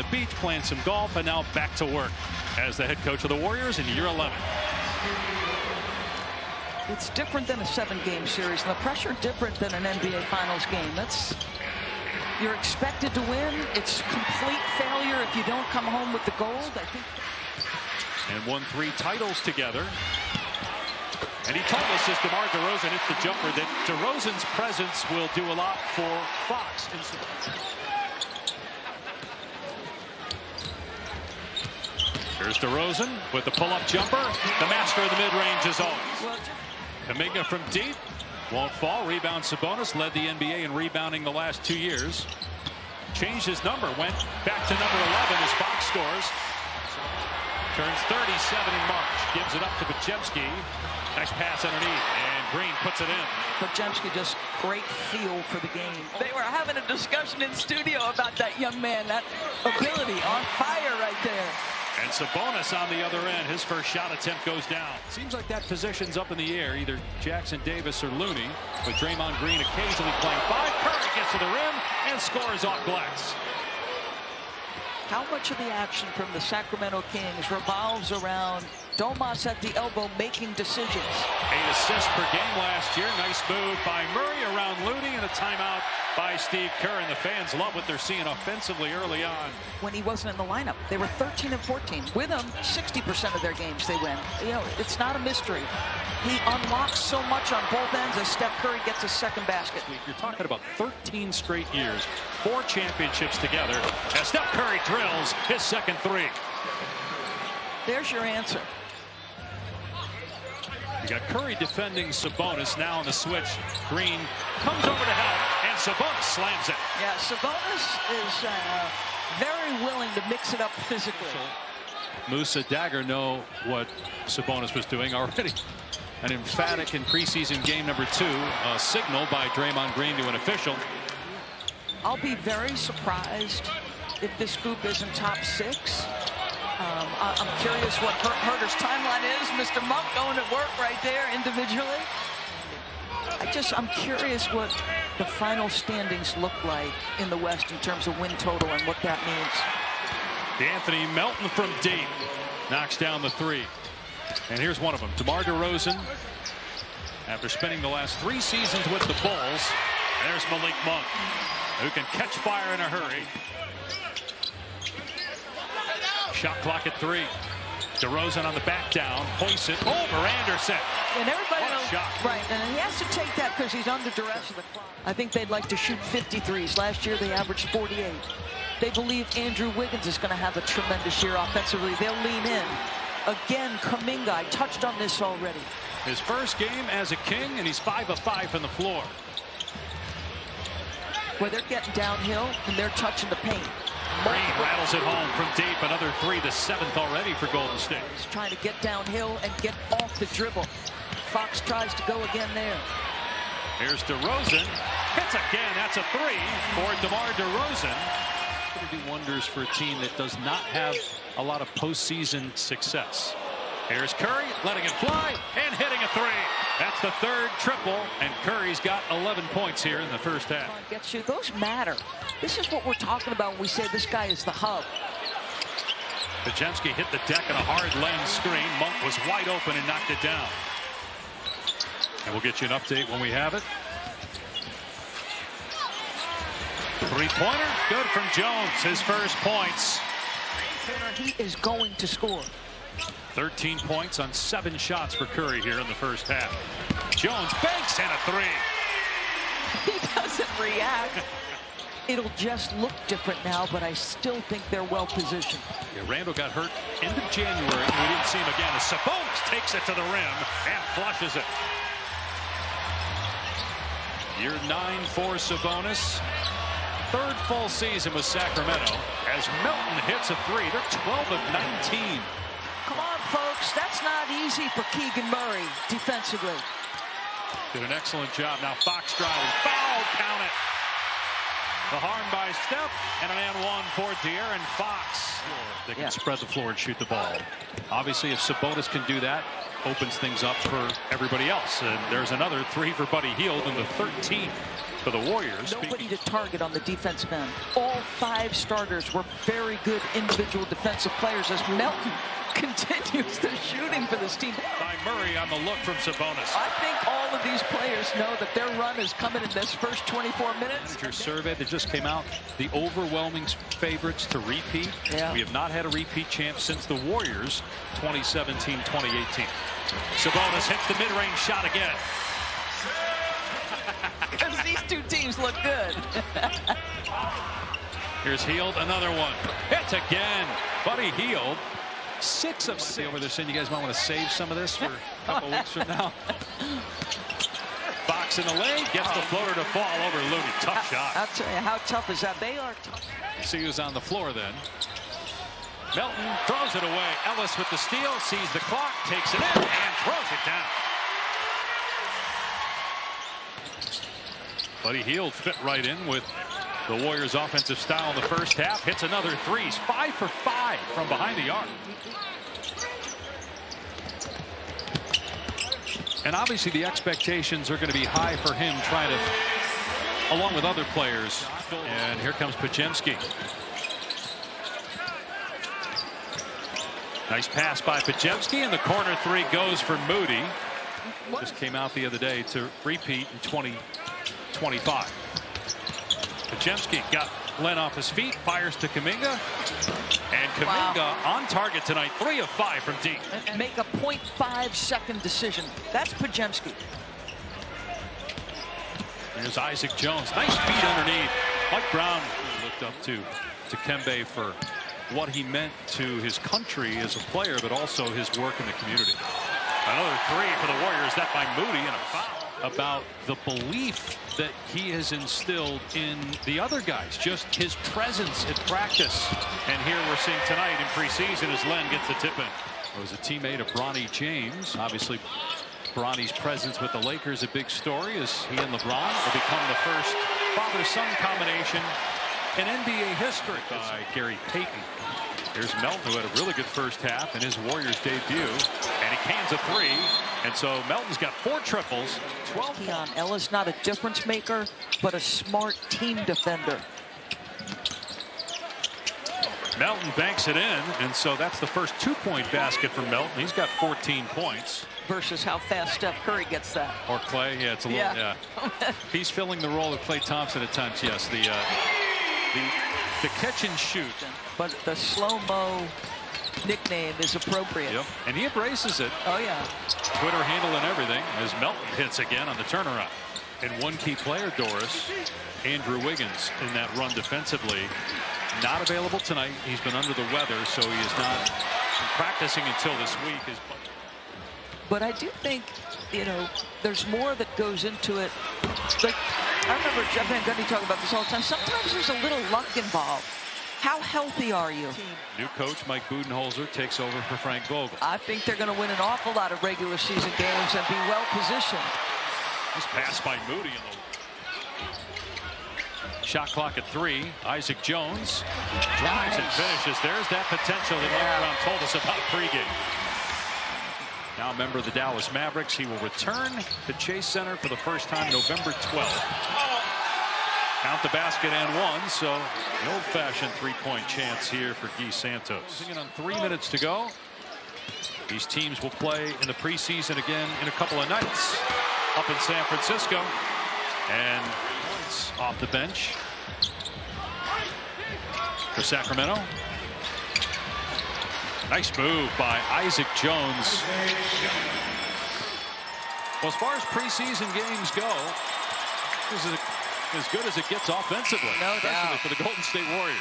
the beach playing some golf, and now back to work as the head coach of the Warriors in year 11. It's different than a 7-game series, and the pressure different than an NBA Finals game. You're expected to win. It's complete failure if you don't come home with the gold, I think. And won 3 titles together. And he told us as DeMar DeRozan hits the jumper that DeRozan's presence will do a lot for Fox. Here's DeRozan with the pull-up jumper. The master of the mid-range as always. Kuminga from deep. Won't fall. Rebound Sabonis. Led the NBA in rebounding the last 2 years. Changed his number. Went back to number 11 as Fox scores. Turns 37 in March. Gives it up to Podziemski. Nice pass underneath. And Green puts it in. Podziemski just great feel for the game. They were having a discussion in studio about that young man. That ability on fire right there. And Sabonis on the other end. His first shot attempt goes down. Seems like that position's up in the air. Either Jackson Davis or Looney. With Draymond Green occasionally playing 5. Curry gets to the rim and scores off glass. How much of the action from the Sacramento Kings revolves around Domas at the elbow making decisions? 8 assists per game last year. Nice move by Murray around Looney, and a timeout by Steve Kerr. And the fans love what they're seeing offensively early on. When he wasn't in the lineup, they were 13 and 14. With him, 60% of their games they win. You know, it's not a mystery. He unlocks so much on both ends as Steph Curry gets his second basket. You're talking about 13 straight years, 4 championships together, as Steph Curry drills his second 3. There's your answer. You got Curry defending Sabonis. Now on the switch. Green comes over to help, and Sabonis slams it. Yeah, Sabonis is very willing to mix it up physically. Musa Dagger know what Sabonis was doing already. An emphatic in preseason game number 2 signal by Draymond Green to an official. I'll be very surprised if this group isn't top 6. I'm curious what Herter's timeline is. Mr. Monk going to work right there individually. I'm curious what the final standings look like in the West in terms of win total and what that means. Anthony Melton from deep knocks down the 3. And here's one of them. DeMar DeRozan, after spending the last 3 seasons with the Bulls. There's Malik Monk, who can catch fire in a hurry. Shot clock at 3. DeRozan on the back down, hoists it over Anderson. And everybody knows, shot. Right, and he has to take that because he's under duress of the clock. I think they'd like to shoot 53s. Last year they averaged 48. They believe Andrew Wiggins is going to have a tremendous year offensively. They'll lean in. Again, Kuminga, I touched on this already. His first game as a King, and he's 5 of 5 from the floor. Where they're getting downhill and they're touching the paint. Green rattles it home from deep. Another 3, the 7th already for Golden State. He's trying to get downhill and get off the dribble. Fox tries to go again there. Here's DeRozan. Hits again. That's a 3 for DeMar DeRozan. Going to do wonders for a team that does not have a lot of postseason success. Here's Curry letting it fly and hitting a 3. That's the 3rd triple, and Curry's got 11 points here in the first half. Gets you. Those matter. This is what we're talking about when we say this guy is the hub. Podziemski hit the deck in a hard lane screen. Monk was wide open and knocked it down. And we'll get you an update when we have it. 3-pointer, good from Jones. His first points. He is going to score. 13 points on 7 shots for Curry here in the first half. Jones banks and a 3. He doesn't react. It'll just look different now, but I still think they're well positioned. Yeah, Randall got hurt end of January. We didn't see him again. As Sabonis takes it to the rim and flushes it. Year 9 for Sabonis. 3rd full season with Sacramento as Melton hits a 3. They're 12 of 19. Come on, folks. That's not easy for Keegan Murray defensively. Did an excellent job. Now Fox driving. Foul, count it. The harm by Steph, and an and 1 for De'Aaron Fox. They can spread the floor and shoot the ball. Obviously, if Sabonis can do that, opens things up for everybody else. And there's another 3 for Buddy Hield in the 13th for the Warriors. Nobody to target on the defensive end. All 5 starters were very good individual defensive players as Melton continues the shooting for this team. By Murray on the look from Sabonis. I think all of these players know that their run is coming in this first 24 minutes. Your survey that just came out, the overwhelming favorites to repeat. Yeah. We have not had a repeat champ since the Warriors 2017-2018. Sabonis hits the mid-range shot again. Because these two teams look good. Here's Hield, another one. Hits again. Buddy Hield. 6 of 6 over there saying you guys might want to save some of this for a couple weeks from now. Fox in the lane, gets the floater to fall over Looney. Tough shot. I'll tell you, how tough is that? They are tough. See who's on the floor then. Melton throws it away. Ellis with the steal, sees the clock, takes it in, and throws it down. Buddy Hield fit right in with the Warriors' offensive style in the first half. Hits another 3's. 5 for 5 from behind the arc. And obviously the expectations are going to be high for him trying to, along with other players. And here comes Podziemski. Nice pass by Podziemski, and the corner 3 goes for Moody. Just came out the other day to repeat in 2025. Podziemski got Len off his feet, fires to Kuminga, and Kuminga on target tonight. 3 of 5 from deep. And make a 0.5-second decision. That's Podziemski. Here's Isaac Jones. Nice feed underneath. Mike Brown looked up to Kembe for what he meant to his country as a player, but also his work in the community. Another 3 for the Warriors, that by Moody, and a foul. About the belief that he has instilled in the other guys, just his presence at practice. And here we're seeing tonight in preseason as Len gets the tip in. It was a teammate of Bronny James. Obviously, Bronny's presence with the Lakers a big story as he and LeBron will become the first father-son combination in NBA history by Gary Payton. Here's Melton, who had a really good first half in his Warriors debut, and he cans a 3. And so Melton's got 4 triples. 12. Keon Ellis, not a difference maker, but a smart team defender. Melton banks it in, and so that's the first 2-point basket for Melton. He's got 14 points. Versus how fast Steph Curry gets that. Or Klay, yeah, it's a little, yeah. He's filling the role of Klay Thompson at times, yes. The catch and shoot. But the slow-mo nickname is appropriate. Yep, and he embraces it. Oh, yeah. Twitter handle and everything as Melton hits again on the turnaround. And one key player, Doris, Andrew Wiggins, in that run defensively. Not available tonight. He's been under the weather, so he is not practicing until this week. But I do think, you know, there's more that goes into it. Like, I remember Jeff Van Gundy talking about this all the time. Sometimes there's a little luck involved. How healthy are you? New coach Mike Budenholzer takes over for Frank Vogel. I think they're going to win an awful lot of regular season games and be well positioned. This pass by Moody in the shot clock at 3. Isaac Jones drives and finishes. There's that potential that Mike Brown told us about pregame. Now a member of the Dallas Mavericks. He will return to Chase Center for the first time November 12th. Count the basket and 1, so the old-fashioned 3-point chance here for Guy Santos. On 3 minutes to go. These teams will play in the preseason again in a couple of nights up in San Francisco. And points off the bench for Sacramento. Nice move by Isaac Jones. Well, as far as preseason games go, this is as good as it gets offensively. No doubt. Especially for the Golden State Warriors.